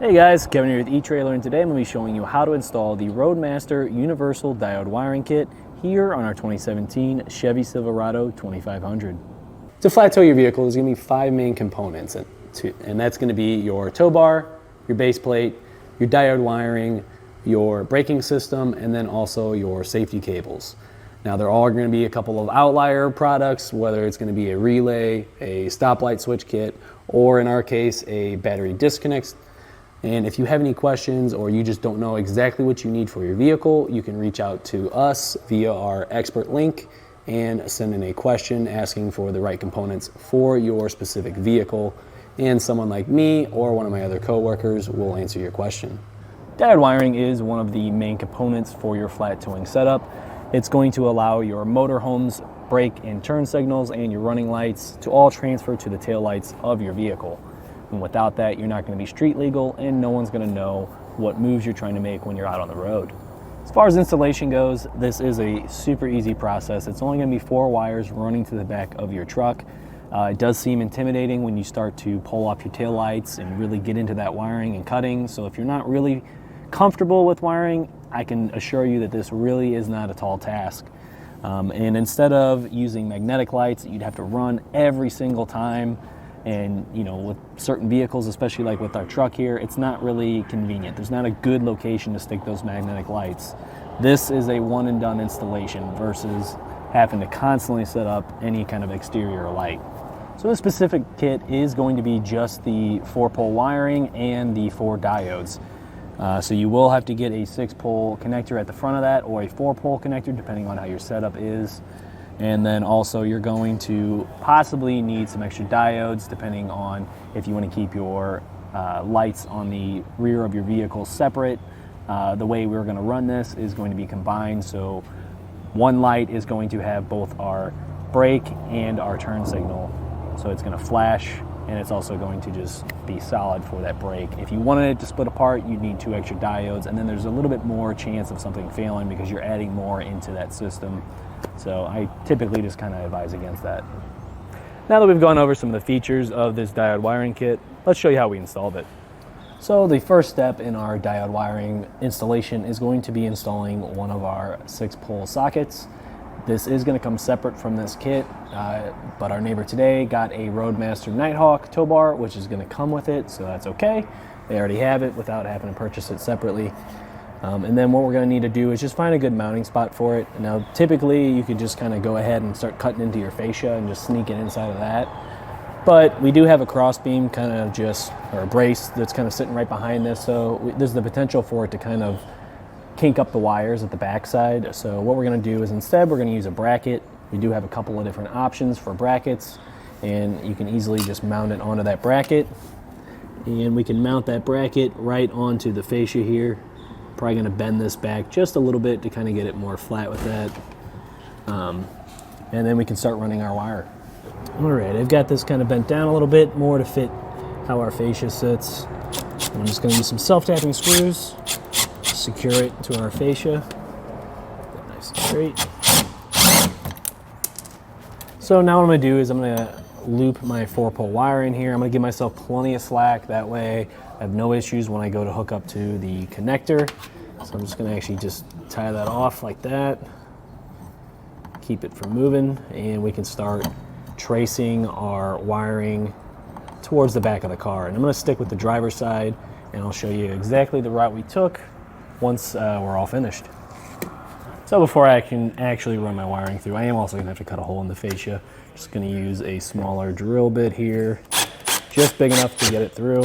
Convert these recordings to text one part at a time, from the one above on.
Hey guys, Kevin here with eTrailer, and today I'm going to be showing you how to install the Roadmaster Universal Diode Wiring Kit here on our 2017 Chevy Silverado 2500. To flat tow your vehicle, there's going to be 5 main components, and that's going to be your tow bar, your base plate, your diode wiring, your braking system, and then also your safety cables. Now there are going to be a couple of outlier products, whether it's going to be a relay, a stoplight switch kit, or in our case, a battery disconnect. And if you have any questions or you just don't know exactly what you need for your vehicle, you can reach out to us via our expert link and send in a question asking for the right components for your specific vehicle. And someone like me or one of my other coworkers will answer your question. Diode wiring is one of the main components for your flat towing setup. It's going to allow your motorhome's brake and turn signals and your running lights to all transfer to the tail lights of your vehicle. And without that, you're not going to be street legal and no one's going to know what moves you're trying to make when you're out on the road. As far as installation goes, this is a super easy process. It's only going to be 4 wires running to the back of your truck. It does seem intimidating when you start to pull off your tail lights and really get into that wiring and cutting. So if you're not really comfortable with wiring, I can assure you that this really is not a tall task. And instead of using magnetic lights that you'd have to run every single time, and you know, with certain vehicles, especially like with our truck here, it's not really convenient. There's not a good location to stick those magnetic lights. This is a one and done installation versus having to constantly set up any kind of exterior light. So this specific kit is going to be just the 4-pole wiring and the 4 diodes. So you will have to get a 6-pole connector at the front of that, or a 4-pole connector depending on how your setup is. And then also you're going to possibly need some extra diodes depending on if you want to keep your lights on the rear of your vehicle separate. The way we're going to run this is going to be combined. So one light is going to have both our brake and our turn signal. So it's going to flash, and it's also going to just be solid for that brake. If you wanted it to split apart, you'd need 2 extra diodes, and then there's a little bit more chance of something failing because you're adding more into that system. So I typically just kind of advise against that. Now that we've gone over some of the features of this diode wiring kit, let's show you how we installed it. So the first step in our diode wiring installation is going to be installing one of our 6-pole sockets. This is going to come separate from this kit, but our neighbor today got a Roadmaster Nighthawk tow bar, which is going to come with it, so that's okay. They already have it without having to purchase it separately. And then what we're going to need to do is just find a good mounting spot for it. Now typically you could just kind of go ahead and start cutting into your fascia and just sneak it inside of that. But we do have a crossbeam kind of just, or a brace that's kind of sitting right behind this, so there's the potential for it to kind of kink up the wires at the back side. So what we're going to do is instead we're going to use a bracket. We do have a couple of different options for brackets, and you can easily just mount it onto that bracket. And we can mount that bracket right onto the fascia here. Probably going to bend this back just a little bit to kind of get it more flat with that. And then we can start running our wire. All right, I've got this kind of bent down a little bit more to fit how our fascia sits. I'm just going to use some self-tapping screws, secure it to our fascia. Get nice and straight. So now what I'm going to do is I'm going to loop my 4-pole wire in here. I'm going to give myself plenty of slack. That way I have no issues when I go to hook up to the connector. So I'm just going to actually just tie that off like that. Keep it from moving, and we can start tracing our wiring towards the back of the car. And I'm going to stick with the driver's side, and I'll show you exactly the route we took once we're all finished. So before I can actually run my wiring through, I am also going to have to cut a hole in the fascia. Just going to use a smaller drill bit here, just big enough to get it through.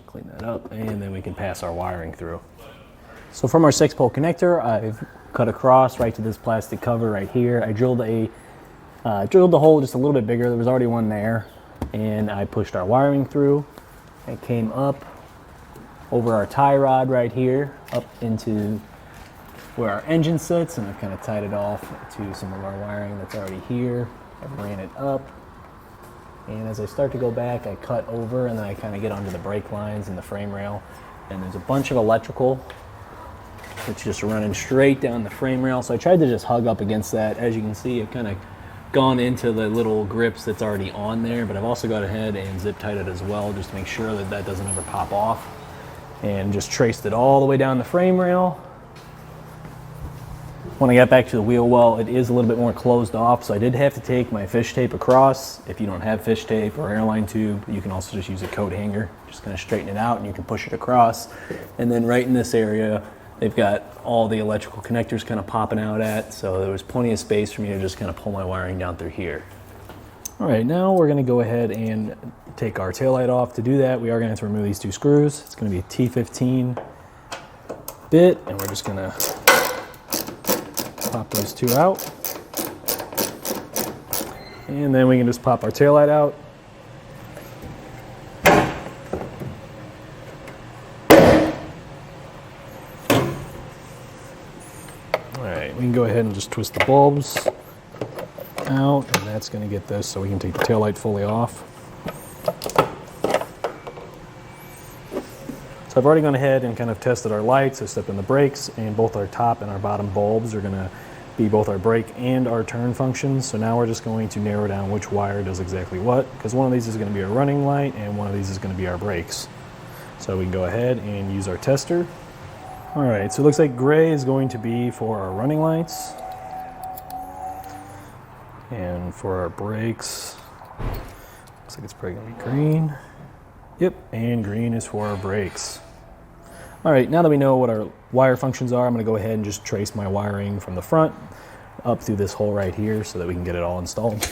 Clean that up, and then we can pass our wiring through. So from our 6-pole connector, I've cut across right to this plastic cover right here. I drilled the hole just a little bit bigger. There was already one there, and I pushed our wiring through. It came up over our tie rod right here, up into where our engine sits, and I've kind of tied it off to some of our wiring that's already here. I ran it up, and as I start to go back, I cut over, and then I kind of get onto the brake lines and the frame rail, and there's a bunch of electrical that's just running straight down the frame rail. So I tried to just hug up against that. As you can see, it kind of gone into the little grips that's already on there, but I've also gone ahead and zip tied it as well, just to make sure that that doesn't ever pop off. And just traced it all the way down the frame rail. When I got back to the wheel well, it is a little bit more closed off, so I did have to take my fish tape across. If you don't have fish tape or airline tube, you can also just use a coat hanger. Just kind of straighten it out and you can push it across. And then right in this area, they've got all the electrical connectors kind of popping out at, so there was plenty of space for me to just kind of pull my wiring down through here. All right, now we're gonna go ahead and take our taillight off. To do that, we are gonna have to remove these two screws. It's gonna be a T15 bit, and we're just gonna pop those two out. And then we can just pop our taillight out. All right, we can go ahead and just twist the bulbs out, and that's going to get this so we can take the taillight fully off. So I've already gone ahead and kind of tested our lights. I stepped in the brakes, and both our top and our bottom bulbs are going to be both our brake and our turn functions. So now we're just going to narrow down which wire does exactly what, because one of these is going to be our running light and one of these is going to be our brakes. So we can go ahead and use our tester. All right, so it looks like gray is going to be for our running lights. And for our brakes, looks like it's probably going to be green. Yep, and green is for our brakes. All right, now that we know what our wire functions are, I'm going to go ahead and just trace my wiring from the front up through this hole right here so that we can get it all installed.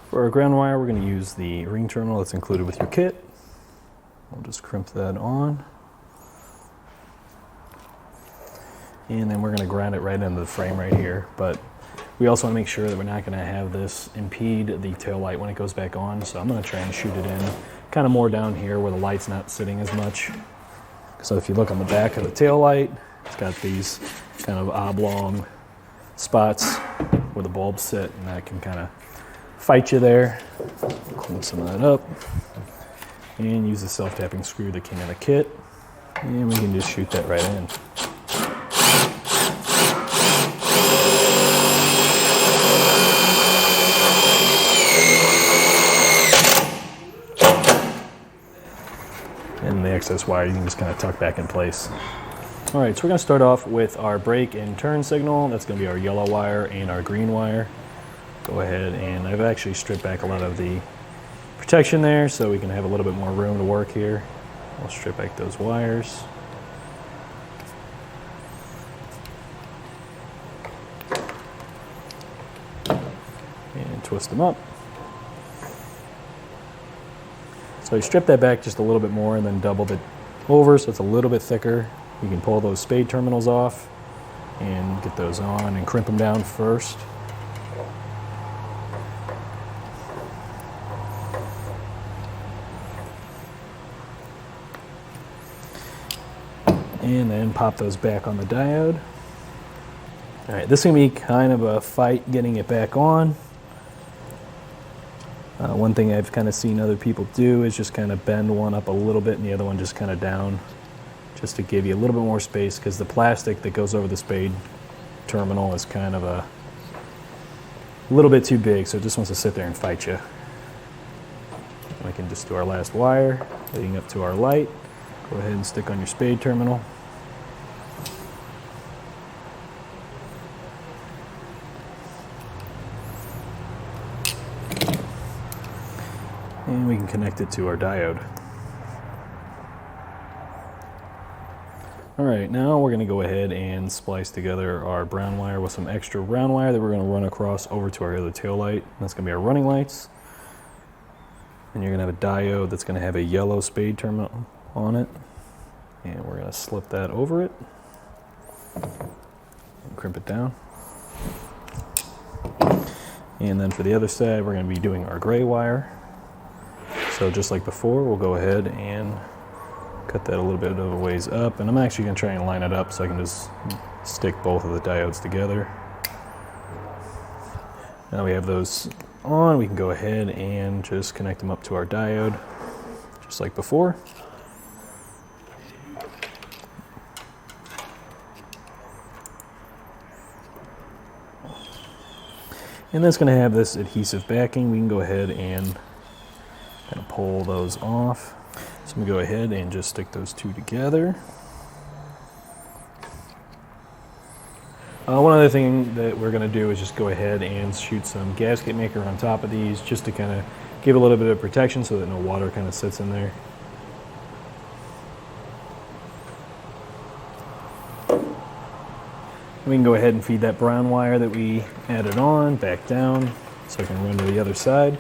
For our ground wire, we're going to use the ring terminal that's included with your kit. We'll just crimp that on. And then we're going to ground it right into the frame right here. But we also want to make sure that we're not going to have this impede the tail light when it goes back on. So I'm going to try and shoot it in kind of more down here where the light's not sitting as much. So if you look on the back of the tail light, it's got these kind of oblong spots where the bulbs sit, and that can kind of fight you there. Clean some of that up. And use the self-tapping screw that came in the kit. And we can just shoot that right in. And the excess wire you can just kind of tuck back in place. All right, so we're going to start off with our brake and turn signal. That's going to be our yellow wire and our green wire. Go ahead, and I've actually stripped back a lot of the protection there so we can have a little bit more room to work here. I'll strip back those wires. And twist them up. So you strip that back just a little bit more and then doubled it over so it's a little bit thicker. You can pull those spade terminals off and get those on and crimp them down first. And then pop those back on the diode. All right, this is gonna be kind of a fight getting it back on. One thing I've kind of seen other people do is just kind of bend one up a little bit and the other one just kind of down, just to give you a little bit more space, because the plastic that goes over the spade terminal is kind of a little bit too big, so it just wants to sit there and fight you. We can just do our last wire leading up to our light. Go ahead and stick on your spade terminal. And we can connect it to our diode. All right, now we're gonna go ahead and splice together our brown wire with some extra brown wire that we're gonna run across over to our other tail light. That's gonna be our running lights. And you're gonna have a diode that's gonna have a yellow spade terminal on it. And we're gonna slip that over it and crimp it down. And then for the other side, we're gonna be doing our gray wire. So just like before, we'll go ahead and cut that a little bit of a ways up. And I'm actually gonna try and line it up so I can just stick both of the diodes together. Now we have those on, we can go ahead and just connect them up to our diode, just like before. And that's going to have this adhesive backing. We can go ahead and kind of pull those off. So I'm going to go ahead and just stick those two together. One other thing that we're going to do is just go ahead and shoot some gasket maker on top of these just to kind of give a little bit of protection so that no water kind of sits in there. We can go ahead and feed that brown wire that we added on back down so I can run to the other side.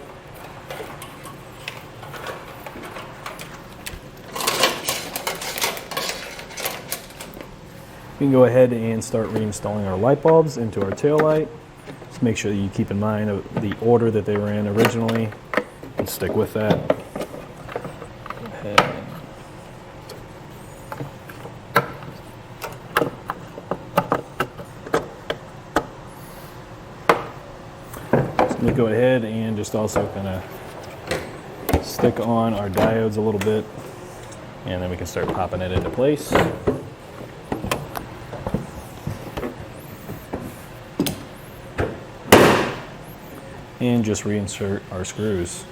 We can go ahead and start reinstalling our light bulbs into our tail light. Just make sure that you keep in mind the order that they were in originally and stick with that. Go ahead. So we go ahead and just also kind of stick on our diodes a little bit, and then we can start popping it into place. And just reinsert our screws.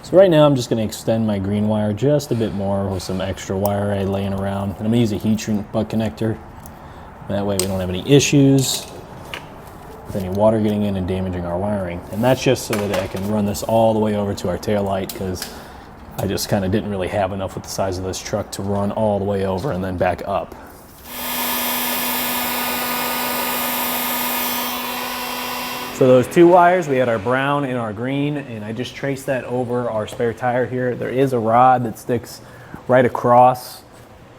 So right now I'm just going to extend my green wire just a bit more with some extra wire I laying around. And I'm going to use a heat shrink butt connector. That way we don't have any issues with any water getting in and damaging our wiring. And that's just so that I can run this all the way over to our tail light, because I just kind of didn't really have enough with the size of this truck to run all the way over and then back up. So those two wires, we had our brown and our green, and I just traced that over our spare tire here. There is a rod that sticks right across,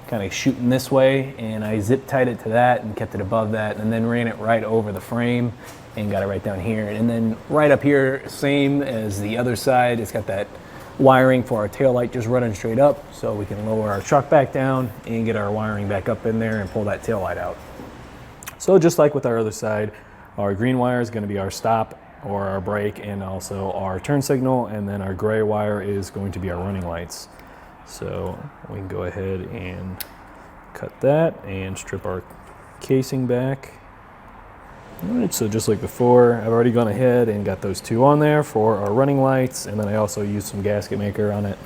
kind of shooting this way, and I zip tied it to that and kept it above that, and then ran it right over the frame and got it right down here. And then right up here, same as the other side, it's got that wiring for our tail light just running straight up, so we can lower our truck back down and get our wiring back up in there and pull that tail light out. So just like with our other side, our green wire is going to be our stop or our brake and also our turn signal, and then our gray wire is going to be our running lights. So we can go ahead and cut that and strip our casing back. All right, so just like before, I've already gone ahead and got those two on there for our running lights, and then I also used some gasket maker on it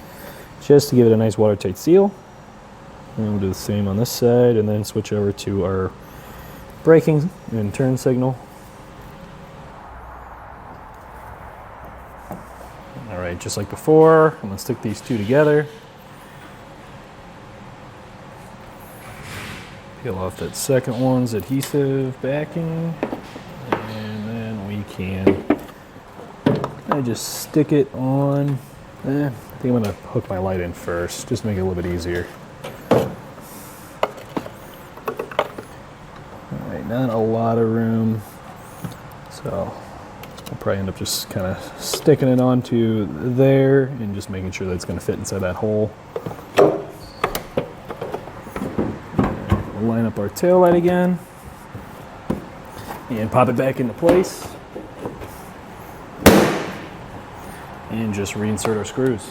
just to give it a nice watertight seal. And we'll do the same on this side, and then switch over to our braking and turn signal. All right, just like before, I'm gonna stick these two together. Peel off that second one's adhesive backing, and then we can just stick it on. I think I'm gonna hook my light in first, just to make it a little bit easier. All right, not a lot of room, so I'll probably end up just kind of sticking it onto there and just making sure that it's going to fit inside that hole. We'll line up our tail light again and pop it back into place and just reinsert our screws.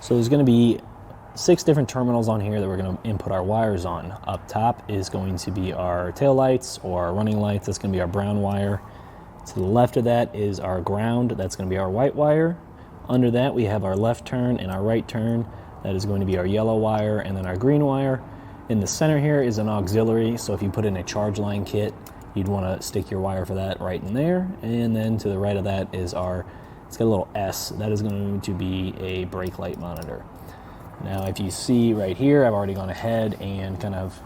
So there's going to be 6 different terminals on here that we're going to input our wires on. Up top is going to be our tail lights or our running lights. That's going to be our brown wire. To the left of that is our ground. That's going to be our white wire. Under that we have our left turn and our right turn. That is going to be our yellow wire and then our green wire. In the center here is an auxiliary, so if you put in a charge line kit, you'd want to stick your wire for that right in there. And then to the right of that is it's got a little S. That is going to be a brake light monitor. Now if you see right here, I've already gone ahead and kind of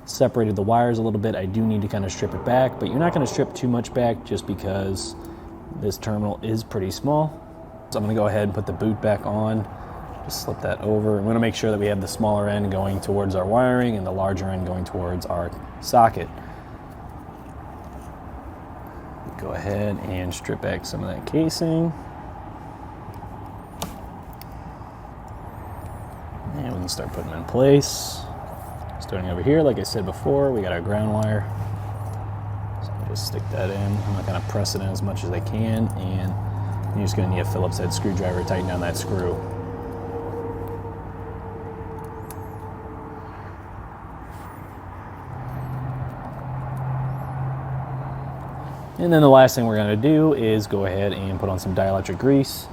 separated the wires a little bit. I do need to kind of strip it back, but you're not going to strip too much back just because this terminal is pretty small. So I'm going to go ahead and put the boot back on. Just slip that over. I'm going to make sure that we have the smaller end going towards our wiring and the larger end going towards our socket. Go ahead and strip back some of that casing. And we can start putting them in place. Starting over here, like I said before, we got our ground wire. So I'll just stick that in. I'm not going to press it in as much as I can, and you're just going to need a Phillips head screwdriver to tighten down that screw. And then the last thing we're going to do is go ahead and put on some dielectric grease.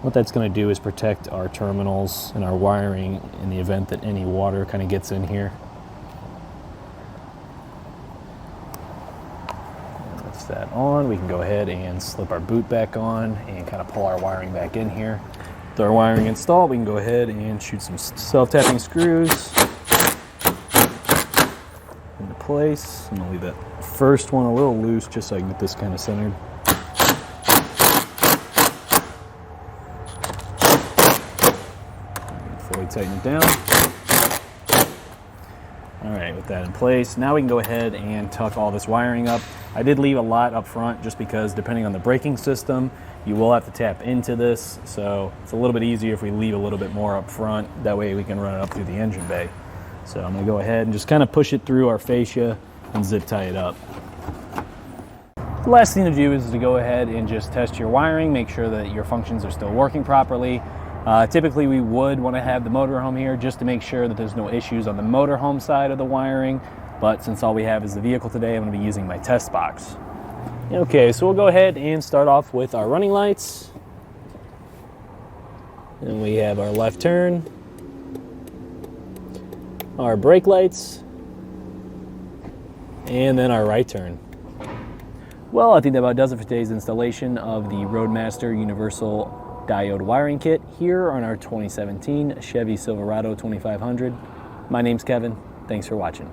What that's going to do is protect our terminals and our wiring in the event that any water kind of gets in here. That's that on. We can go ahead and slip our boot back on and kind of pull our wiring back in here. With our wiring installed, we can go ahead and shoot some self-tapping screws into place. I'm going to leave that first one a little loose just so I can get this kind of centered. Fully tighten it down. All right, with that in place, now we can go ahead and tuck all this wiring up. I did leave a lot up front just because depending on the braking system, you will have to tap into this. So it's a little bit easier if we leave a little bit more up front. That way we can run it up through the engine bay. So I'm gonna go ahead and just kind of push it through our fascia and zip tie it up. The last thing to do is to go ahead and just test your wiring, make sure that your functions are still working properly. Typically we would want to have the motorhome here just to make sure that there's no issues on the motorhome side of the wiring, but since all we have is the vehicle today, I'm going to be using my test box. Okay, so we'll go ahead and start off with our running lights. And we have our left turn, our brake lights, and then our right turn. Well, I think that about does it for today's installation of the Roadmaster Universal Diode Wiring Kit here on our 2017 Chevy Silverado 2500. My name's Kevin. Thanks for watching.